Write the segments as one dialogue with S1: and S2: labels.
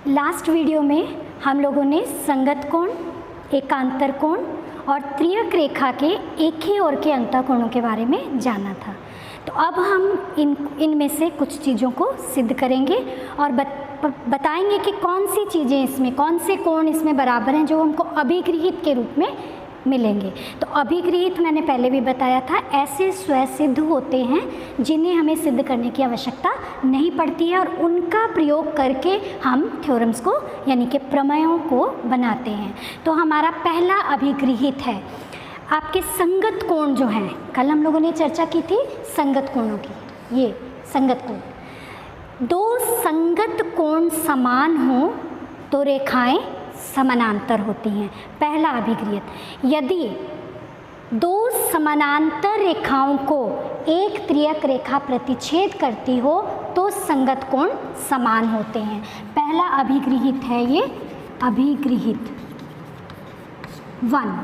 S1: Last video में हम लोगों ने संगत कोण, एकांतर कोण और त्रियक रेखा के एक ही ओर के अंतःकोणों के बारे में जाना था। तो अब हम इनमें से कुछ चीज़ों को सिद्ध करेंगे और बताएंगे कि कौन सी चीज़ें इसमें, कौन से कोण इसमें बराबर हैं जो हमको अभिगृहित के रूप में मिलेंगे। तो अभिगृहित मैंने पहले भी बताया था, ऐसे स्वसिद्ध होते हैं जिन्हें हमें सिद्ध करने की आवश्यकता नहीं पड़ती है और उनका प्रयोग करके हम थ्योरम्स को यानी कि प्रमेयों को बनाते हैं। तो हमारा पहला अभिगृहित है आपके संगत कोण जो हैं, कल हम लोगों ने चर्चा की थी संगत कोणों की। ये संगत कोण, दो संगत कोण समान हो तो रेखाएं समानांतर होती हैं। पहला अभिगृहित, यदि दो समानांतर रेखाओं को एक त्रियक रेखा प्रतिच्छेद करती हो तो संगत कोण समान होते हैं। पहला अभिगृहित है ये अभिगृहित 1।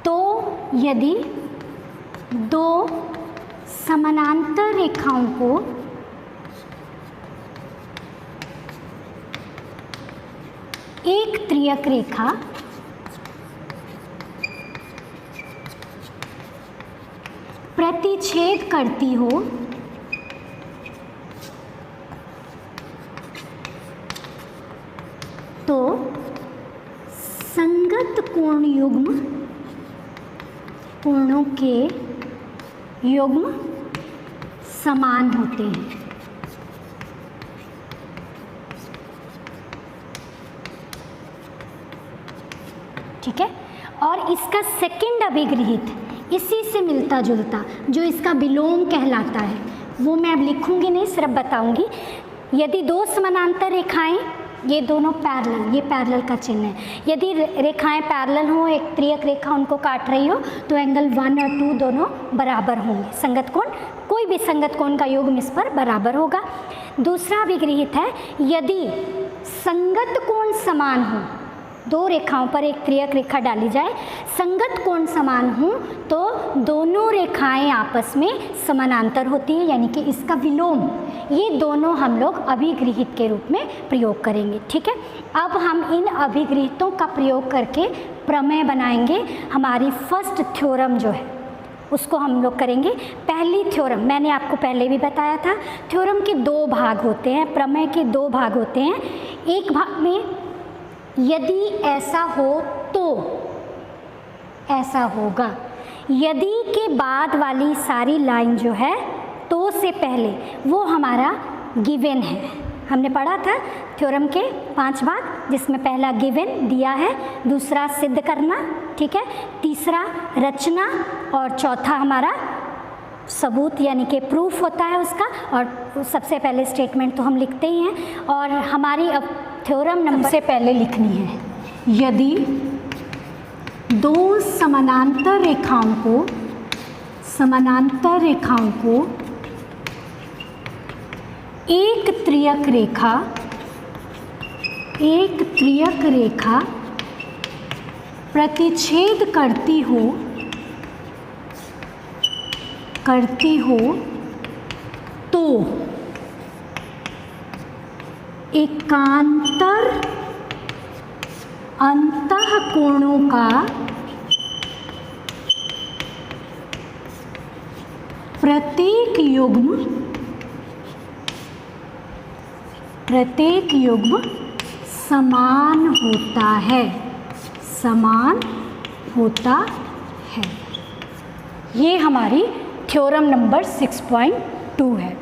S1: तो यदि दो समानांतर रेखाओं को एक त्रियक रेखा प्रतिच्छेद करती हो तो संगत कोण युग्म कोणों के युग्म समान होते हैं। ठीक है, और इसका सेकंड अभिगृहित इसी से मिलता जुलता जो इसका विलोम कहलाता है वो मैं अब लिखूंगी नहीं, सिर्फ बताऊंगी। यदि दो समानांतर रेखाएं, ये दोनों पैरेलल, ये पैरेलल का चिन्ह है, यदि रेखाएं पैरेलल हो, एक त्रियक रेखा उनको काट रही हो तो एंगल 1 और 2 दोनों बराबर होंगे। संगत कोण, कोई भी संगत कोण का युग्म इस पर बराबर होगा। दूसरा अभिगृहित है यदि संगत कोण समान हो, दो रेखाओं पर एक त्रियक रेखा डाली जाए, संगत कोण समान हो तो दोनों रेखाएं आपस में समानांतर होती हैं, यानी कि इसका विलोम। ये दोनों हम लोग अभिगृहित के रूप में प्रयोग करेंगे। ठीक है, अब हम इन अभिगृहितों का प्रयोग करके प्रमेय बनाएंगे। हमारी फर्स्ट थ्योरम जो है उसको हम लोग करेंगे। पहली थ्योरम मैंने आपको पहले भी बताया था, थ्योरम के दो भाग होते हैं, प्रमेय के दो भाग होते हैं। एक भाग में यदि ऐसा हो तो ऐसा होगा, यदि के बाद वाली सारी लाइन जो है तो से पहले वो हमारा गिवन है। हमने पढ़ा था थ्योरम के 5 भाग, जिसमें पहला गिवन दिया है, दूसरा सिद्ध करना, ठीक है, तीसरा रचना और चौथा हमारा सबूत यानी कि प्रूफ होता है उसका। और सबसे पहले स्टेटमेंट तो हम लिखते ही हैं और हमारी अब थ्योरम नंबर से पहले लिखनी है, यदि दो समानांतर रेखाओं को एक त्रियक रेखा प्रतिच्छेद करती हो तो एकांतर अंतःकोणों का प्रत्येक युग्म समान होता है। ये हमारी थ्योरम नंबर 6.2 है।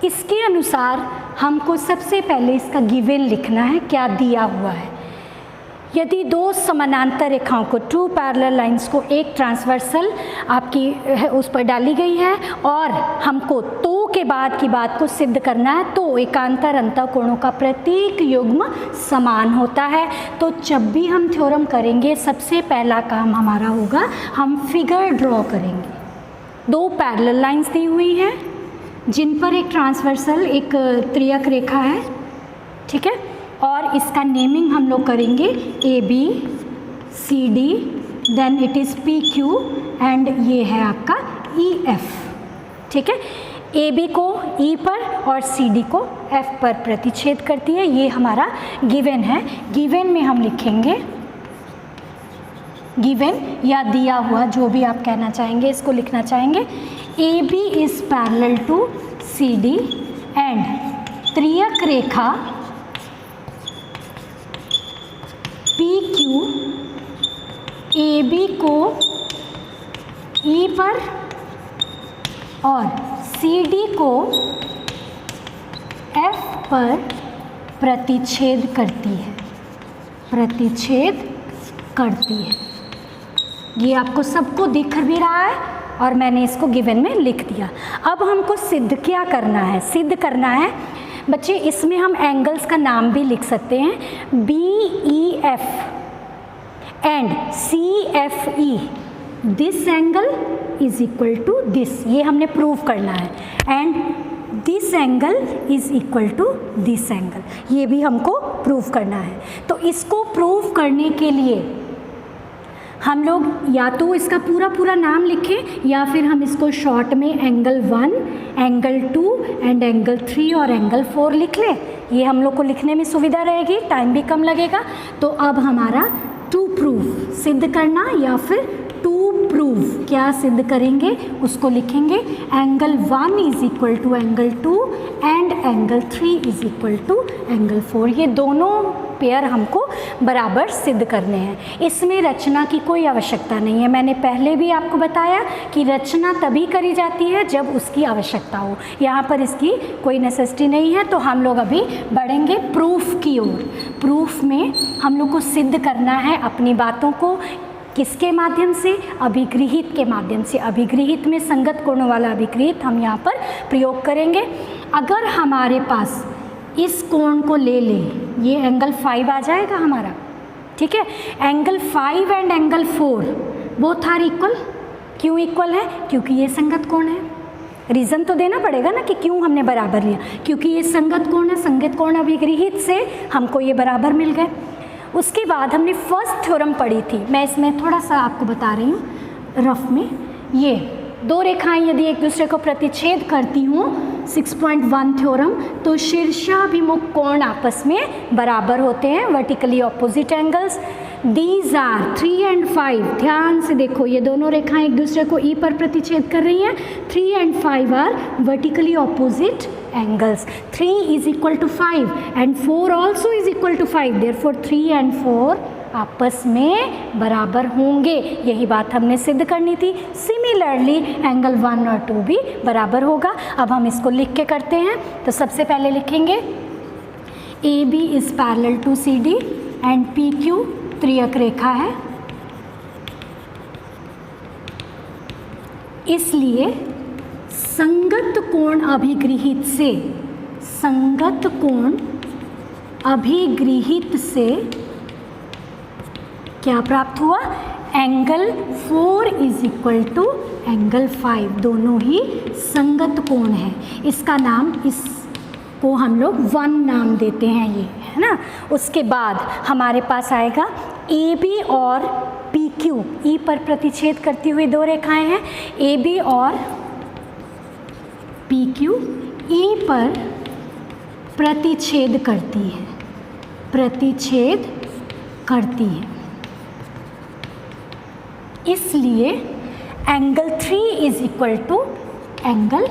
S1: इसके अनुसार हमको सबसे पहले इसका गिवन लिखना है, क्या दिया हुआ है। यदि दो समानांतर रेखाओं को, 2 पैरेलल लाइंस को एक ट्रांसवर्सल आपकी उस पर डाली गई है और हमको तो के बाद की बात को सिद्ध करना है तो एकांतर अंतःकोणों का प्रत्येक युग्म समान होता है। तो जब भी हम थ्योरम करेंगे सबसे पहला काम हमारा होगा, हम फिगर ड्रॉ करेंगे। 2 पैरेलल लाइंस दी हुई हैं जिन पर एक ट्रांसवर्सल, एक त्रियक रेखा है, ठीक है, और इसका नेमिंग हम लोग करेंगे AB, CD, then it is PQ and ये है आपका EF। ठीक है, ए बी को ई पर और सी डी को एफ पर प्रतिच्छेद करती है। ये हमारा गिवन है। गिवन में हम लिखेंगे, गिवन या दिया हुआ जो भी आप कहना चाहेंगे इसको लिखना चाहेंगे, A B is parallel to C D and त्रियक रेखा पी क्यू ए बी को ई पर और सी डी को एफ पर प्रतिच्छेद करती है, प्रतिच्छेद करती है। ये आपको सबको दिख भी रहा है और मैंने इसको गिवन में लिख दिया। अब हमको सिद्ध क्या करना है? सिद्ध करना है बच्चे, इसमें हम एंगल्स का नाम भी लिख सकते हैं, B E F and C F E, this angle is equal to this, ये हमने प्रूव करना है, and this angle is equal to this angle, ये भी हमको प्रूव करना है। तो इसको प्रूव करने के लिए हम लोग या तो इसका पूरा नाम लिखें या फिर हम इसको शॉर्ट में एंगल 1, एंगल 2 एंड एंगल 3 और एंगल 4 लिख लें। ये हम लोग को लिखने में सुविधा रहेगी, टाइम भी कम लगेगा। तो अब हमारा टू प्रूव, सिद्ध करना या फिर टू प्रूव, क्या सिद्ध करेंगे उसको लिखेंगे, angle 1 is equal to angle 2 and angle 3 is equal to angle 4। ये दोनों पेयर हमको बराबर सिद्ध करने हैं। इसमें रचना की कोई आवश्यकता नहीं है। मैंने पहले भी आपको बताया कि रचना तभी करी जाती है जब उसकी आवश्यकता हो। यहाँ पर इसकी कोई नेसेसिटी नहीं है। तो हम लोग अभी बढ़ेंगे प्रूफ की ओर। प्रूफ में हम लोग को सिद्ध करना है अपनी बातों को, किसके माध्यम से? अभिगृहित के माध्यम से। अभिगृहित में संगत कोणों वाला अभिगृहित हम यहाँ पर प्रयोग करेंगे। अगर हमारे पास इस कोण को ले लें, ये एंगल 5 आ जाएगा हमारा, ठीक है। Angle 5 and angle 4 both are equal. क्यों इक्वल है? क्योंकि ये संगत कोण है। रीज़न तो देना पड़ेगा ना कि क्यों हमने बराबर लिया, क्योंकि ये संगत कोण है। संगत कोण अभिगृहित से हमको ये बराबर मिल गए। उसके बाद हमने फर्स्ट थ्योरम पढ़ी थी, मैं इसमें थोड़ा सा आपको बता रही हूँ रफ में। ये दो रेखाएं यदि एक दूसरे को प्रतिच्छेद करती हूँ, 6.1 थ्योरम, तो शीर्षाभिमुख कोण आपस में बराबर होते हैं, vertically opposite angles. These are 3 and 5, ध्यान से देखो, ये दोनों रेखाएं एक दूसरे को ई पर प्रतिच्छेद कर रही हैं। 3 and 5 are vertically opposite angles. 3 is equal to 5 and 4 also is equal to 5, therefore 3 and 4 आपस में बराबर होंगे। यही बात हमने सिद्ध करनी थी। सिमिलरली एंगल 1 और 2 भी बराबर होगा। अब हम इसको लिख के करते हैं। तो सबसे पहले लिखेंगे A B is parallel to C D and P Q त्रियक रेखा है, इसलिए संगत कोण अभिगृहित से, संगत कोण अभिगृहित से क्या प्राप्त हुआ? Angle 4 is equal to angle 5, दोनों ही संगत कोण है। इसका नाम, इसको हम लोग 1 नाम देते हैं, ये है ना। उसके बाद हमारे पास आएगा ए बी और पी क्यू, ई पर प्रतिच्छेद करती हुई दो रेखाएं हैं। ए बी और पी क्यू ई पर प्रतिच्छेद करती है, प्रतिच्छेद करती है, इसलिए angle 3 is equal to angle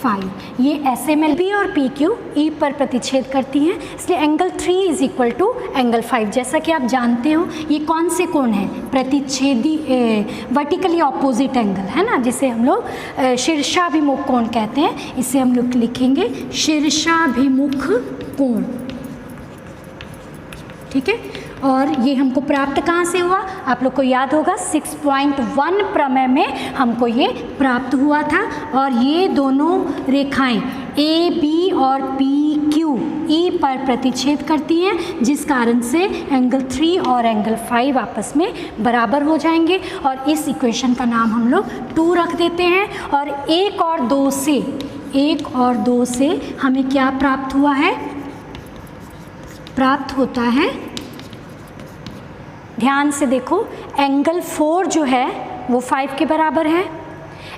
S1: 5। ये ऐसे में बी और पी क्यू ई पर प्रतिच्छेद करती हैं, इसलिए angle 3 is equal to angle 5। जैसा कि आप जानते हो ये कौन से कोण हैं? प्रतिच्छेदी, वर्टिकली ऑपोजिट एंगल है ना, जिसे हम लोग शीर्षाभिमुख कोण कहते हैं। इसे हम लोग लिखेंगे शीर्षाभिमुख कोण, ठीक है। और ये हमको प्राप्त कहाँ से हुआ? आप लोग को याद होगा 6.1 प्रमेय में हमको ये प्राप्त हुआ था। और ये दोनों रेखाएं ए बी और पी क्यू ई पर प्रतिच्छेद करती हैं, जिस कारण से एंगल 3 और एंगल 5 आपस में बराबर हो जाएंगे। और इस इक्वेशन का नाम हम लोग 2 रख देते हैं। और 1 और 2 से हमें क्या प्राप्त हुआ है? प्राप्त होता है, ध्यान से देखो, एंगल 4 जो है वो 5 के बराबर है,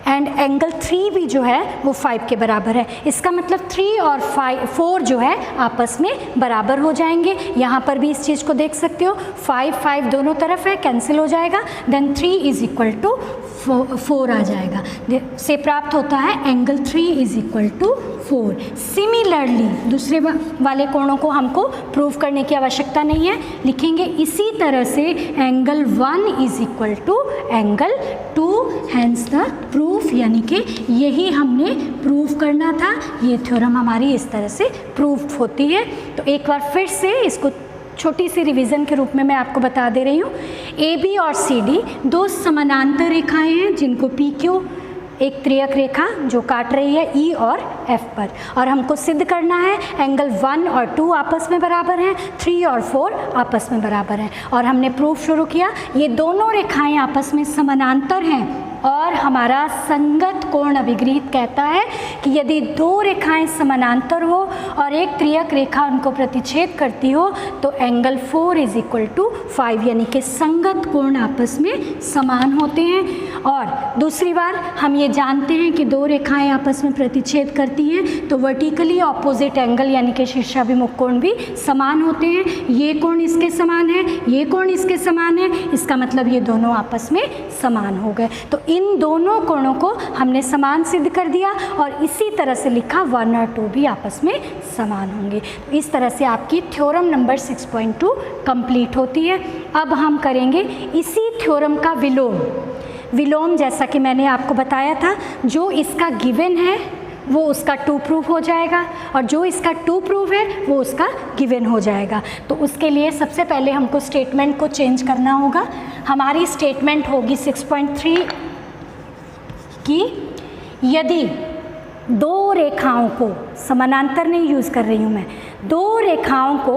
S1: एंड एंगल 3 भी जो है वो 5 के बराबर है। इसका मतलब 3 और 4 जो है आपस में बराबर हो जाएंगे। यहाँ पर भी इस चीज़ को देख सकते हो, 5 दोनों तरफ है, कैंसिल हो जाएगा, देन 3 इज इक्वल टू 4 आ जाएगा, से प्राप्त होता है angle 3 is equal to 4। Similarly दूसरे वाले कोणों को हमको प्रूव करने की आवश्यकता नहीं है, लिखेंगे इसी तरह से angle 1 is equal to angle 2, hence the proof, यानी कि यही हमने प्रूव करना था। ये थ्योरम हमारी इस तरह से प्रूफ होती है। तो एक बार फिर से इसको छोटी सी रिवीजन के रूप में मैं आपको बता दे रही हूँ। ए बी और सी डी दो समानांतर रेखाएं हैं जिनको पी क्यू एक त्रियक रेखा जो काट रही है ई और एफ पर, और हमको सिद्ध करना है एंगल 1 और 2 आपस में बराबर हैं, 3 और 4 आपस में बराबर हैं, और हमने प्रूफ शुरू किया ये दोनों रेखाएं आपस में समानांतर हैं। और हमारा संगत कोण अभिगृहीत कहता है कि यदि दो रेखाएं समानांतर हो और एक त्रियक रेखा उनको प्रतिच्छेद करती हो तो एंगल 4 इज इक्वल टू 5, यानी कि संगत कोण आपस में समान होते हैं। और दूसरी बार हम ये जानते हैं कि दो रेखाएं आपस में प्रतिच्छेद करती हैं तो वर्टिकली ऑपोजिट एंगल यानी कि शीर्षाभिमुख कोण भी समान होते हैं। ये कोण इसके समान है, ये कोण इसके समान है, इसका मतलब ये दोनों आपस में समान हो गए। तो इन दोनों कोणों को हमने समान सिद्ध कर दिया और इसी तरह से लिखा 1 और 2 भी आपस में समान होंगे। तो इस तरह से आपकी थ्योरम नंबर 6.2 कंप्लीट होती है। अब हम करेंगे इसी थ्योरम का विलोम। विलोम जैसा कि मैंने आपको बताया था, जो इसका गिवन है वो उसका 2 प्रूफ हो जाएगा और जो इसका 2 प्रूफ है वो उसका गिवन हो जाएगा। तो उसके लिए सबसे पहले हमको स्टेटमेंट को चेंज करना होगा। हमारी स्टेटमेंट होगी 6.3 कि यदि दो रेखाओं को, समानांतर नहीं यूज़ कर रही हूँ मैं, दो रेखाओं को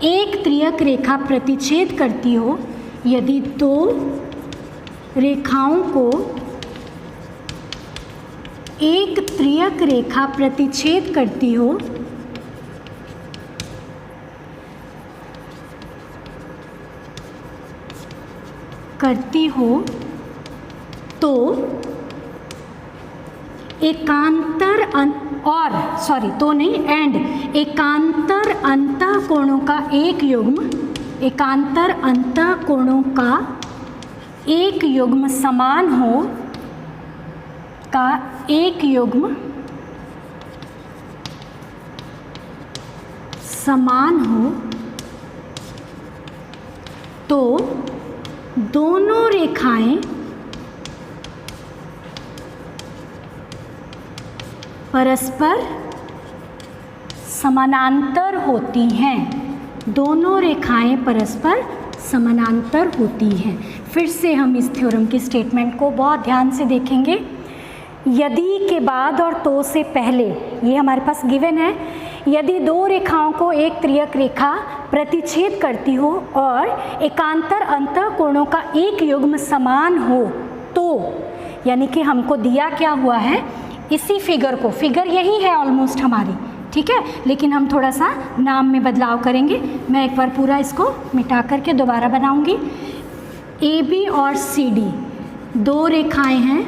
S1: एक त्रियक रेखा प्रतिच्छेद करती हो, यदि दो रेखाओं को एक त्रियक रेखा प्रतिच्छेद करती हो तो एकांतर एकांतर अंतःकोणों का एक युग्म, एकांतर अंतःकोणों का एक युग्म समान हो, का एक युग्म समान हो तो दोनों रेखाएं परस्पर समानांतर होती हैं। दोनों रेखाएं परस्पर समानांतर होती हैं। फिर से हम इस थ्योरम की स्टेटमेंट को बहुत ध्यान से देखेंगे। यदि के बाद और तो से पहले, ये हमारे पास गिवन है, यदि दो रेखाओं को एक त्रियक रेखा प्रतिच्छेद करती हो और एकांतर अंतःकोणों का एक युग्म समान हो तो, यानी कि हमको दिया क्या हुआ है, इसी फिगर को, फिगर यही है ऑलमोस्ट हमारी, ठीक है, लेकिन हम थोड़ा सा नाम में बदलाव करेंगे। मैं एक बार पूरा इसको मिटा करके दोबारा बनाऊंगी। ए बी और सी डी दो रेखाएं हैं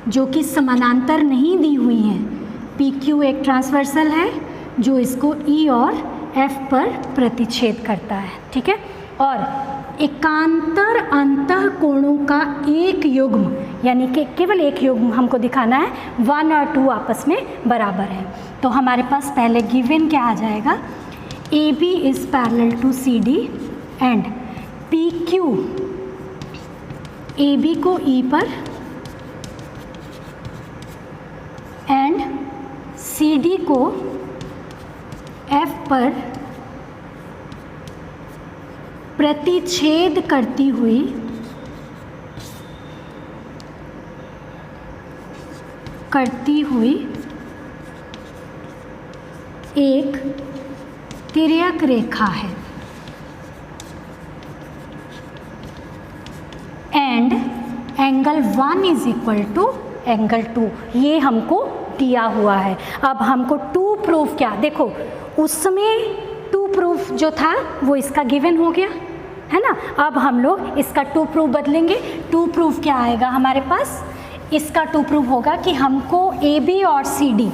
S1: जो कि समानांतर नहीं दी हुई हैं। पी क्यू एक ट्रांसवर्सल है जो इसको ई और एफ पर प्रतिच्छेद करता है, ठीक है, और एकांतर अंतःकोणों का एक युग्म, यानी कि केवल एक युग्म हमको दिखाना है, 1 और 2 आपस में बराबर है। तो हमारे पास पहले गिवन क्या आ जाएगा, A B is parallel to C D and P Q A B को ई पर एंड सी डी को एफ पर प्रतिच्छेद करती हुई एक तिर्यक रेखा है and angle 1 is equal to angle 2, ये हमको दिया हुआ है। अब हमको 2 प्रूफ क्या, देखो उस समय 2 प्रूफ जो था वो इसका गिवन हो गया है ना। अब हम लोग इसका 2 प्रूफ बदलेंगे। 2 प्रूफ क्या आएगा हमारे पास, इसका टू प्रूव होगा कि हमको ए बी और सी डी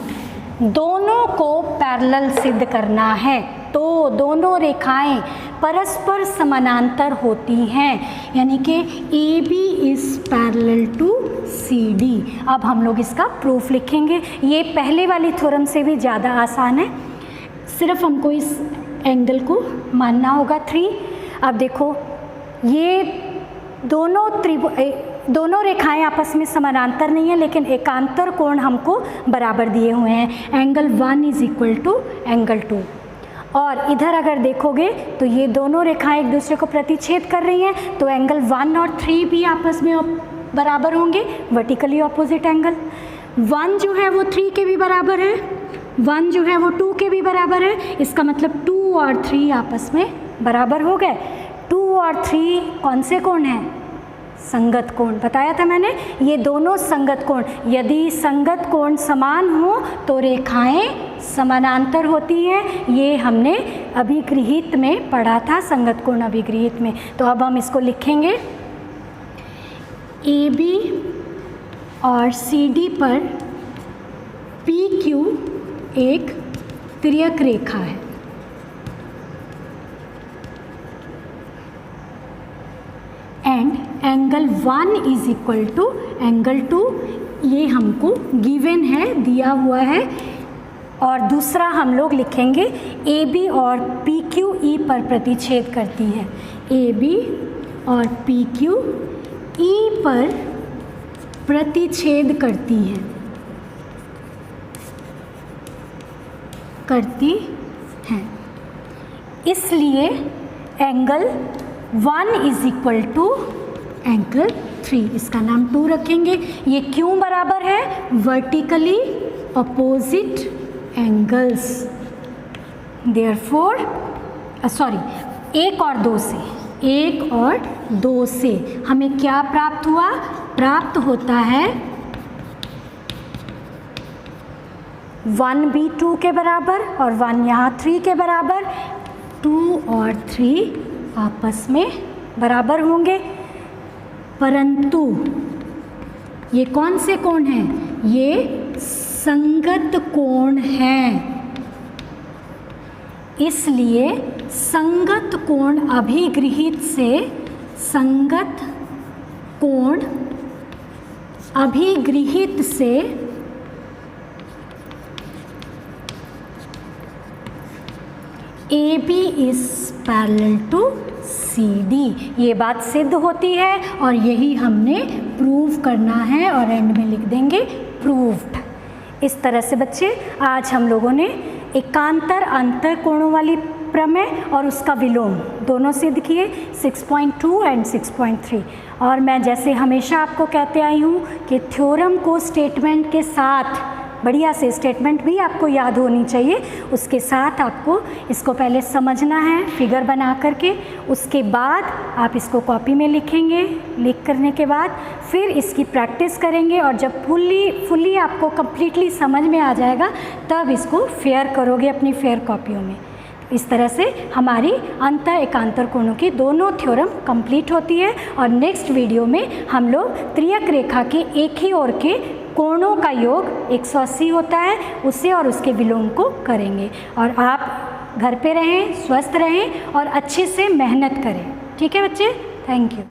S1: दोनों को पैरेलल सिद्ध करना है, तो दोनों रेखाएं परस्पर समानांतर होती हैं, यानी कि A B is parallel to C D. अब हम लोग इसका प्रूफ लिखेंगे। ये पहले वाली थ्योरम से भी ज़्यादा आसान है, सिर्फ हमको इस एंगल को मानना होगा 3। अब देखो ये दोनों रेखाएं आपस में समानांतर नहीं है, लेकिन एकांतर कोण हमको बराबर दिए हुए हैं। Angle 1 is equal to angle 2। और इधर अगर देखोगे तो ये दोनों रेखाएं एक दूसरे को प्रतिच्छेद कर रही हैं, तो एंगल 1 और 3 भी आपस में बराबर होंगे, वर्टिकली ऑपोजिट एंगल। 1 जो है वो 3 के भी बराबर है, 1 जो है वो 2 के भी बराबर है। इसका मतलब 2 और 3 आपस में बराबर हो गए। 2 और 3 कौन से कोण हैं? संगत कोण। बताया था मैंने, ये दोनों संगत कोण। यदि संगत कोण समान हो तो रेखाएं समानांतर होती हैं। ये हमने अभिगृहित में पढ़ा था, संगत कोण अभिगृहित में। तो अब हम इसको लिखेंगे, ए बी और सी डी पर पी क्यू एक तिर्यक रेखा है। And angle 1 is equal to angle 2, ये हमको गिवन है, दिया हुआ है। और दूसरा हम लोग लिखेंगे ए बी और पी क्यू ई पर प्रतिच्छेद करती हैं। ए बी और पी क्यू ई पर प्रतिच्छेद करती हैं, इसलिए angle 1 is equal to angle 3, इसका नाम 2 रखेंगे। ये क्यों बराबर है? Vertically opposite angles. देयरफॉर एक और दो से हमें क्या प्राप्त हुआ? प्राप्त होता है 1 भी 2 के बराबर और 1 यहाँ 3 के बराबर। 2 और 3 आपस में बराबर होंगे, परंतु ये कौन से कोण हैं? ये संगत कोण हैं। इसलिए संगत कोण अभिगृहित से A B is parallel to C D, ये बात सिद्ध होती है और यही हमने प्रूव करना है और एंड में लिख देंगे प्रूव्ड। इस तरह से बच्चे आज हम लोगों ने एकांतर अंतर कोणों वाली प्रमेय और उसका विलोम दोनों सिद्ध किए, 6.2 एंड 6.3। और मैं जैसे हमेशा आपको कहते आई हूँ कि थ्योरम को स्टेटमेंट के साथ, बढ़िया से स्टेटमेंट भी आपको याद होनी चाहिए, उसके साथ आपको इसको पहले समझना है फिगर बना करके, उसके बाद आप इसको कॉपी में लिखेंगे। लिख करने के बाद फिर इसकी प्रैक्टिस करेंगे और जब फुल्ली आपको कम्प्लीटली समझ में आ जाएगा तब इसको फेयर करोगे अपनी फेयर कॉपियों में। इस तरह से हमारी अंतर एकांतर कोणों की दोनों थ्योरम कंप्लीट होती है। और नेक्स्ट वीडियो में हम लोग त्रियक रेखा के एक ही ओर के कोणों का योग 180 होता है, उसे और उसके विलोम को करेंगे। और आप घर पे रहें, स्वस्थ रहें और अच्छे से मेहनत करें। ठीक है बच्चे, थैंक यू।